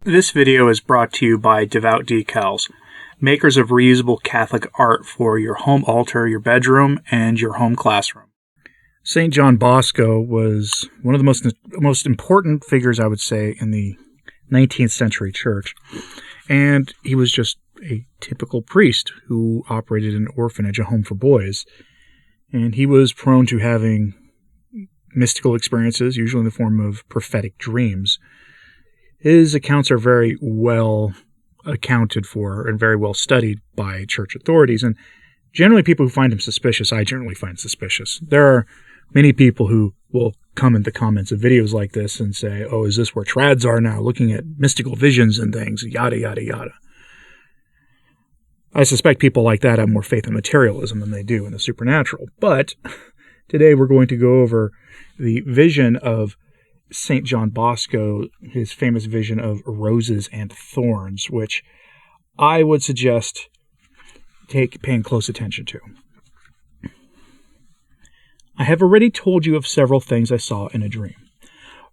This video is brought to you by Devout Decals, makers of reusable Catholic art for your home altar, your bedroom, and your home classroom. St. John Bosco was one of the most important figures, I would say, in the 19th century church. And he was just a typical priest who operated an orphanage, a home for boys. And he was prone to having mystical experiences, usually in the form of prophetic dreams. His accounts are very well accounted for and very well studied by church authorities, and generally people who find him suspicious, I generally find suspicious. There are many people who will come in the comments of videos like this and say, oh, is this where trads are now, looking at mystical visions and things, yada, yada, yada. I suspect people like that have more faith in materialism than they do in the supernatural, but today we're going to go over the vision of St. John Bosco, his famous vision of roses and thorns, which I would suggest paying close attention to. I have already told you of several things I saw in a dream.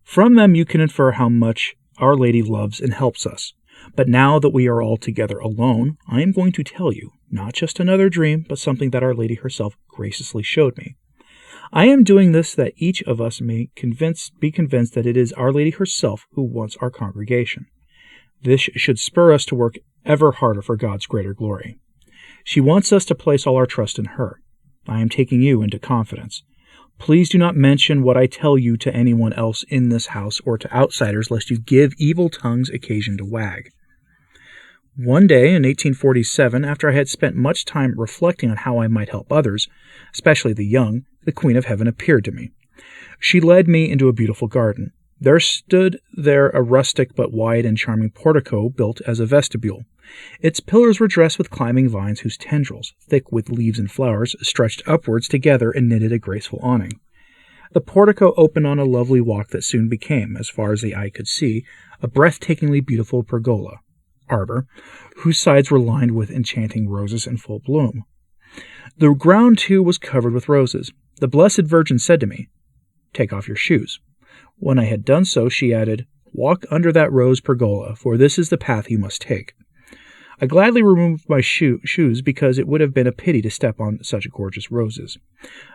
From them you can infer how much Our Lady loves and helps us. But now that we are all together alone, I am going to tell you, not just another dream, but something that Our Lady herself graciously showed me. I am doing this that each of us may be convinced that it is Our Lady herself who wants our congregation. This should spur us to work ever harder for God's greater glory. She wants us to place all our trust in her. I am taking you into confidence. Please do not mention what I tell you to anyone else in this house or to outsiders, lest you give evil tongues occasion to wag. One day in 1847, after I had spent much time reflecting on how I might help others, especially the young, the Queen of Heaven appeared to me. She led me into a beautiful garden. There stood a rustic but wide and charming portico built as a vestibule. Its pillars were dressed with climbing vines whose tendrils, thick with leaves and flowers, stretched upwards together and knitted a graceful awning. The portico opened on a lovely walk that soon became, as far as the eye could see, a breathtakingly beautiful pergola, arbor, whose sides were lined with enchanting roses in full bloom. The ground, too, was covered with roses. The Blessed Virgin said to me, "Take off your shoes." When I had done so, she added, "Walk under that rose pergola, for this is the path you must take." I gladly removed my shoes because it would have been a pity to step on such gorgeous roses.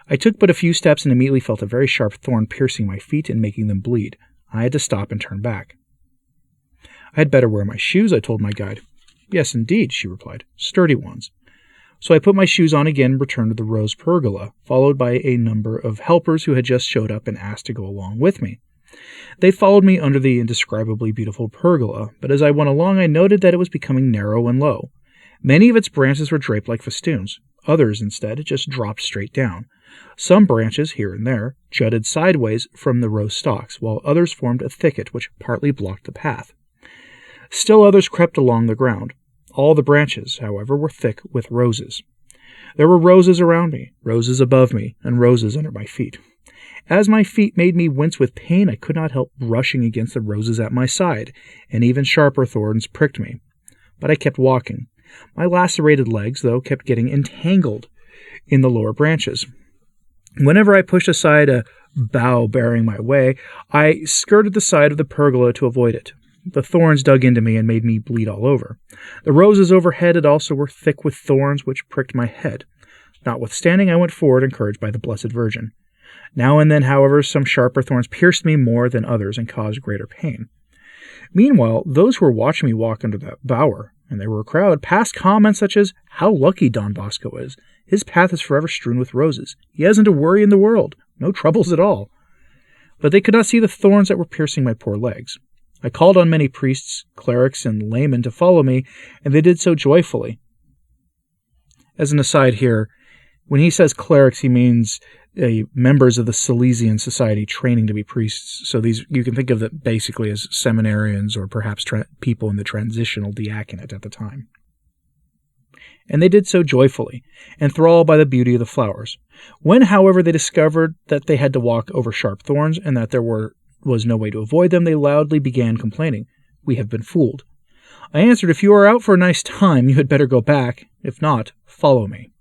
I took but a few steps and immediately felt a very sharp thorn piercing my feet and making them bleed. I had to stop and turn back. "I had better wear my shoes," I told my guide. "Yes, indeed," she replied, "sturdy ones." So I put my shoes on again and returned to the Rose Pergola, followed by a number of helpers who had just showed up and asked to go along with me. They followed me under the indescribably beautiful pergola, but as I went along I noted that it was becoming narrow and low. Many of its branches were draped like festoons. Others, instead, just dropped straight down. Some branches, here and there, jutted sideways from the rose stalks, while others formed a thicket which partly blocked the path. Still others crept along the ground. All the branches, however, were thick with roses. There were roses around me, roses above me, and roses under my feet. As my feet made me wince with pain, I could not help brushing against the roses at my side, and even sharper thorns pricked me. But I kept walking. My lacerated legs, though, kept getting entangled in the lower branches. Whenever I pushed aside a bough bearing my way, I skirted the side of the pergola to avoid it. The thorns dug into me and made me bleed all over. The roses overhead also were thick with thorns which pricked my head. Notwithstanding, I went forward, encouraged by the Blessed Virgin. Now and then, however, some sharper thorns pierced me more than others and caused greater pain. Meanwhile, those who were watching me walk under that bower, and they were a crowd, passed comments such as, "How lucky Don Bosco is. His path is forever strewn with roses. He hasn't a worry in the world. No troubles at all." But they could not see the thorns that were piercing my poor legs. I called on many priests, clerics, and laymen to follow me, and they did so joyfully. As an aside here, when he says clerics, he means members of the Salesian Society training to be priests. So these, you can think of them basically as seminarians or perhaps people in the transitional diaconate at the time. And they did so joyfully, enthralled by the beauty of the flowers. When, however, they discovered that they had to walk over sharp thorns and that there was no way to avoid them, they loudly began complaining, "We have been fooled." I answered, "If you are out for a nice time, you had better go back. If not, follow me."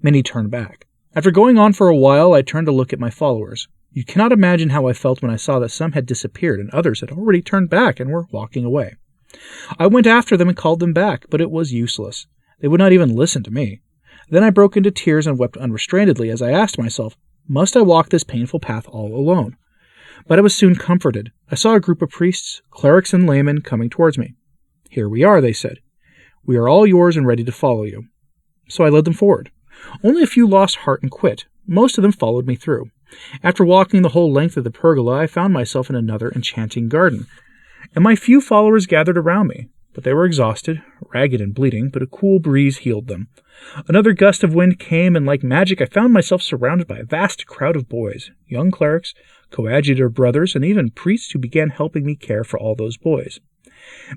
Many turned back. After going on for a while, I turned to look at my followers. You cannot imagine how I felt when I saw that some had disappeared and others had already turned back and were walking away. I went after them and called them back, but it was useless. They would not even listen to me. Then I broke into tears and wept unrestrainedly as I asked myself, must I walk this painful path all alone? But I was soon comforted. I saw a group of priests, clerics, and laymen coming towards me. Here we are, they said. We are all yours and ready to follow you. So I led them forward. Only a few lost heart and quit. Most of them followed me through. After walking the whole length of the pergola, I found myself in another enchanting garden, and my few followers gathered around me. But they were exhausted, ragged and bleeding, but a cool breeze healed them. Another gust of wind came, and like magic I found myself surrounded by a vast crowd of boys, young clerics, coadjutor brothers, and even priests who began helping me care for all those boys.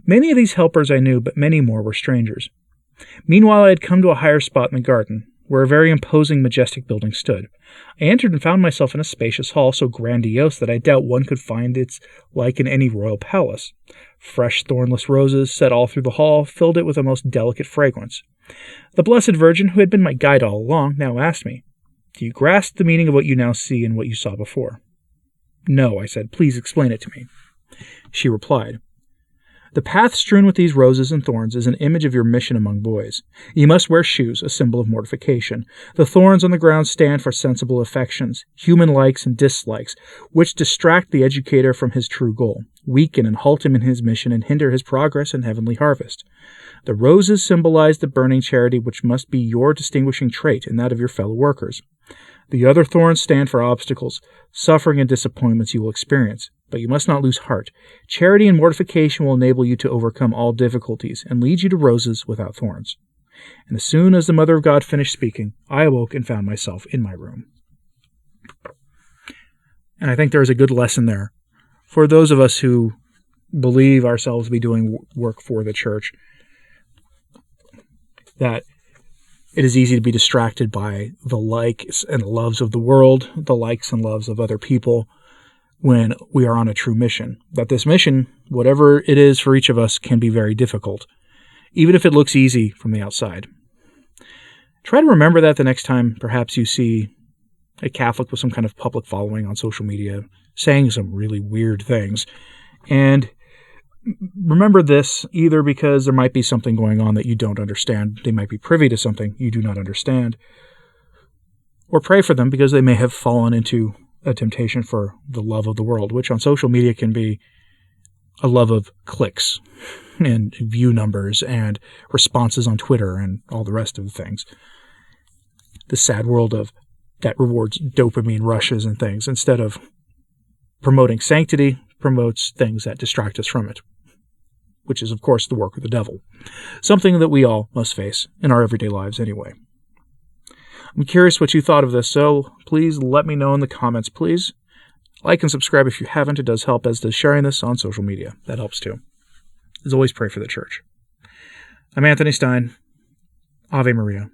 Many of these helpers I knew, but many more were strangers. Meanwhile I had come to a higher spot in the garden, where a very imposing, majestic building stood. I entered and found myself in a spacious hall so grandiose that I doubt one could find its like in any royal palace. Fresh thornless roses, set all through the hall, filled it with a most delicate fragrance. The Blessed Virgin, who had been my guide all along, now asked me, "Do you grasp the meaning of what you now see and what you saw before?" "No," I said. "Please explain it to me." She replied, "The path strewn with these roses and thorns is an image of your mission among boys. You must wear shoes, a symbol of mortification. The thorns on the ground stand for sensible affections, human likes and dislikes, which distract the educator from his true goal, weaken and halt him in his mission, and hinder his progress and heavenly harvest. The roses symbolize the burning charity which must be your distinguishing trait and that of your fellow workers. The other thorns stand for obstacles, suffering and disappointments you will experience. But you must not lose heart. Charity and mortification will enable you to overcome all difficulties and lead you to roses without thorns." And as soon as the Mother of God finished speaking, I awoke and found myself in my room. And I think there is a good lesson there for those of us who believe ourselves to be doing work for the church, that it is easy to be distracted by the likes and loves of the world, the likes and loves of other people, when we are on a true mission. That this mission, whatever it is for each of us, can be very difficult, even if it looks easy from the outside. Try to remember that the next time perhaps you see a Catholic with some kind of public following on social media saying some really weird things. And remember this, either because there might be something going on that you don't understand, they might be privy to something you do not understand, or pray for them because they may have fallen into a temptation for the love of the world, which on social media can be a love of clicks and view numbers and responses on Twitter and all the rest of the things. The sad world of that rewards dopamine rushes and things, instead of promoting sanctity, promotes things that distract us from it, which is, of course, the work of the devil. Something that we all must face in our everyday lives anyway. I'm curious what you thought of this, so please let me know in the comments, please. Like and subscribe if you haven't. It does help, as does sharing this on social media. That helps too. As always, pray for the church. I'm Anthony Stine. Ave Maria.